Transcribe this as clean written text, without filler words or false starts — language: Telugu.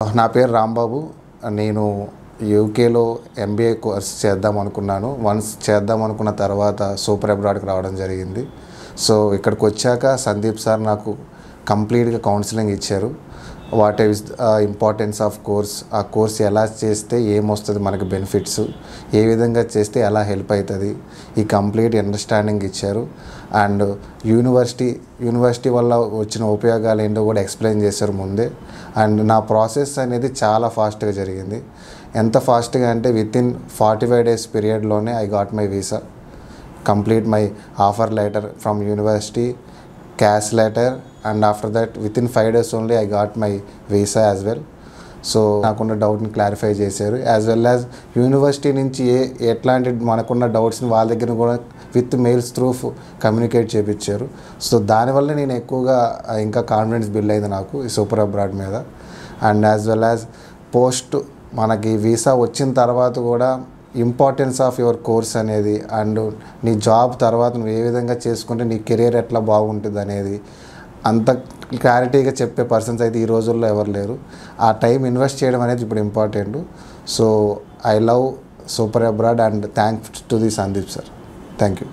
నా పేరు రాంబాబు. నేను యూకేలో ఎంబీఏ కోర్స్ చేద్దాం అనుకున్నాను. వన్స్ చేద్దాం అనుకున్న తర్వాత సూపర్ అబ్రాడ్కి రావడం జరిగింది. సో ఇక్కడికి వచ్చాక సందీప్ సార్ నాకు కంప్లీట్గా కౌన్సిలింగ్ ఇచ్చారు. What is importance of course, ఆ కోర్స్ ఎలా చేస్తే ఏమొస్తుంది, మనకి బెనిఫిట్స్ ఏ విధంగా చేస్తే ఎలా హెల్ప్ అవుతుంది, ఈ కంప్లీట్ అండర్స్టాండింగ్ ఇచ్చారు. అండ్ యూనివర్సిటీ వల్ల వచ్చిన ఉపయోగాలు ఏంటో కూడా ఎక్స్ప్లెయిన్ చేశారు ముందే. అండ్ నా ప్రాసెస్ అనేది చాలా ఫాస్ట్గా జరిగింది. ఎంత ఫాస్ట్గా అంటే వితిన్ 45 days పీరియడ్లోనే I got my visa, complete my offer letter from university, CAS letter, and after that within 5 days only I got my visa as well. So నాకున్న డౌట్ని క్లారిఫై చేశారు. యాజ్ వెల్ యాజ్ యూనివర్సిటీ నుంచి ఎట్లాంటి మనకున్న డౌట్స్ని వాళ్ళ దగ్గర కూడా విత్ మెయిల్స్ త్రూ కమ్యూనికేట్ చేయించారు. సో దానివల్ల నేను ఎక్కువగా ఇంకా కాన్ఫిడెన్స్ బిల్డ్ అయింది నాకు ఈ సూపర్ అబ్రాడ్ మీద. And as well as post మనకి వీసా వచ్చిన తర్వాత కూడా ఇంపార్టెన్స్ ఆఫ్ యువర్ కోర్స్ అనేది, అండ్ నీ జాబ్ తర్వాత నువ్వు ఏ విధంగా చేసుకుంటే నీ కెరీర్ ఎట్లా బాగుంటుంది అనేది అంత క్లారిటీగా చెప్పే పర్సన్స్ అయితే ఈ రోజుల్లో ఎవరు లేరు. ఆ టైం ఇన్వెస్ట్ చేయడం అనేది ఇప్పుడు important. So I love super abroad and thanks to the Sandeep sir. Thank you.